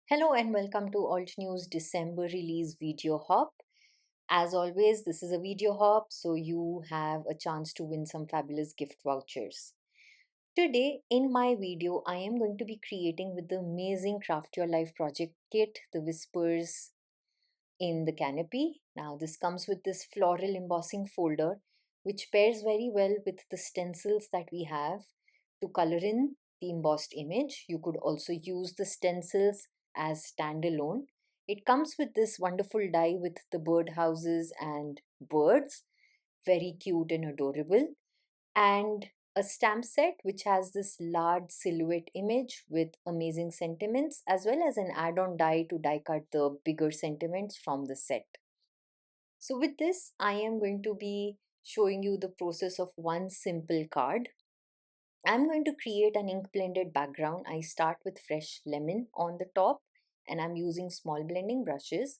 Hello and welcome to Altenew's December release video hop. As always, this is a video hop, so you have a chance to win some fabulous gift vouchers. Today, in my video, I am going to be creating with the amazing Craft Your Life project kit, the Whispers in the Canopy. Now, this comes with this floral embossing folder, which pairs very well with the stencils that we have to color in the embossed image. You could also use the stencils as standalone. It comes with this wonderful die with the bird houses and birds, very cute and adorable, and a stamp set which has this large silhouette image with amazing sentiments, as well as an add-on die to die cut the bigger sentiments from the set. So with this, I am going to be showing you the process of one simple card. I'm going to create an ink blended background. I start with fresh lemon on the top and I'm using small blending brushes,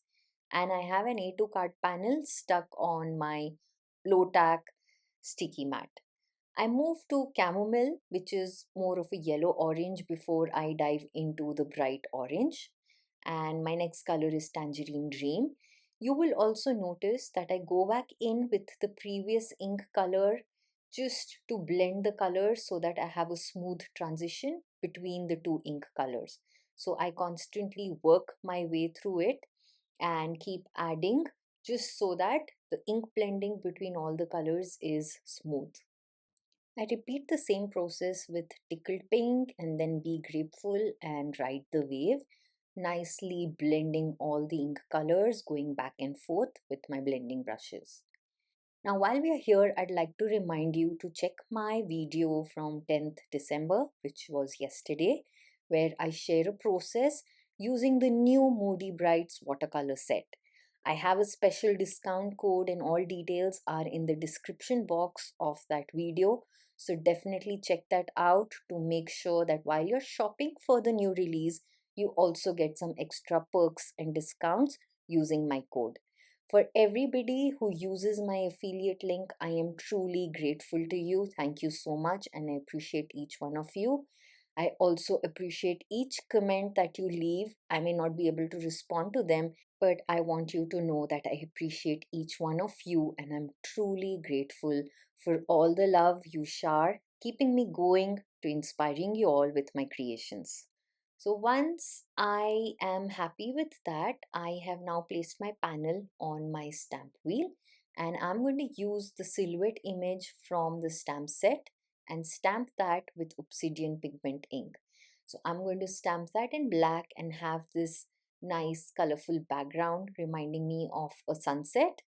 and I have an A2 card panel stuck on my low tack sticky mat. I move to chamomile, which is more of a yellow orange, before I dive into the bright orange. And my next color is tangerine dream. You will also notice that I go back in with the previous ink color just to blend the colors so that I have a smooth transition between the two ink colors. So I constantly work my way through it and keep adding just so that the ink blending between all the colors is smooth. I repeat the same process with tickled pink and then be grateful and ride the wave, nicely blending all the ink colors, going back and forth with my blending brushes. Now, while we are here, I'd like to remind you to check my video from 10th December, which was yesterday, where I share a process using the new Moody Brights watercolor set. I have a special discount code and all details are in the description box of that video. So definitely check that out to make sure that while you're shopping for the new release, you also get some extra perks and discounts using my code. For everybody who uses my affiliate link, I am truly grateful to you. Thank you so much, and I appreciate each one of you. I also appreciate each comment that you leave. I may not be able to respond to them, but I want you to know that I appreciate each one of you, and I'm truly grateful for all the love you shower, keeping me going to inspiring you all with my creations. So once I am happy with that, I have now placed my panel on my stamp wheel, and I'm going to use the silhouette image from the stamp set and stamp that with obsidian pigment ink. So I'm going to stamp that in black and have this nice colorful background reminding me of a sunset.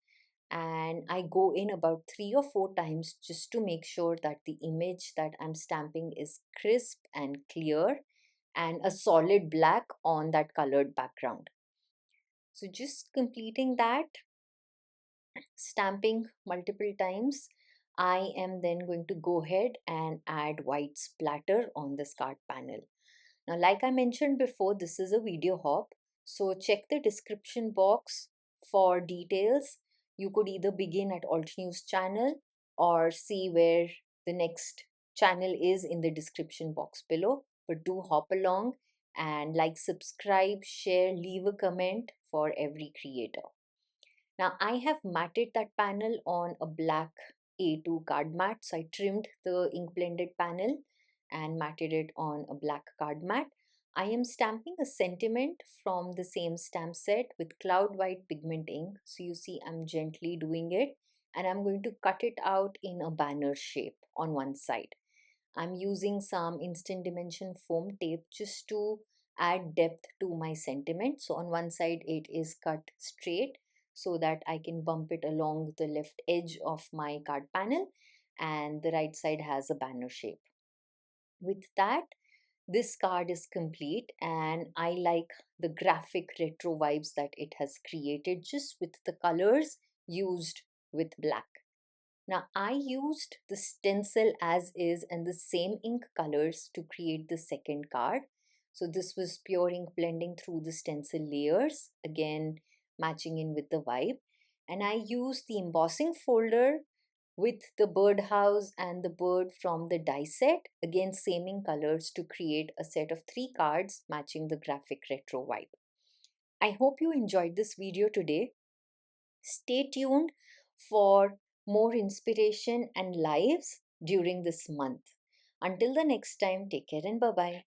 And I go in about 3 or 4 times just to make sure that the image that I'm stamping is crisp and clear and a solid black on that colored background. So just completing that, stamping multiple times, I am then going to go ahead and add white splatter on this card panel. Now, like I mentioned before, this is a video hop, so check the description box for details. You could either begin at Altenew's channel or see where the next channel is in the description box below. But do hop along and like, subscribe, share, leave a comment for every creator. Now I have matted that panel on a black A2 card mat. So I trimmed the ink blended panel and matted it on a black card mat. I am stamping a sentiment from the same stamp set with cloud white pigment ink. So you see I'm gently doing it, and I'm going to cut it out in a banner shape on one side. I'm using some instant dimension foam tape just to add depth to my sentiment. So on one side it is cut straight so that I can bump it along the left edge of my card panel, and the right side has a banner shape. With that, this card is complete, and I like the graphic retro vibes that it has created just with the colors used with black. Now I used the stencil as is and the same ink colors to create the second card. So this was pure ink blending through the stencil layers, again matching in with the vibe. And I used the embossing folder with the birdhouse and the bird from the die set, again saming colors to create a set of 3 cards matching the graphic retro vibe. I hope you enjoyed this video today. Stay tuned for more inspiration and lives during this month. Until the next time, take care and bye bye.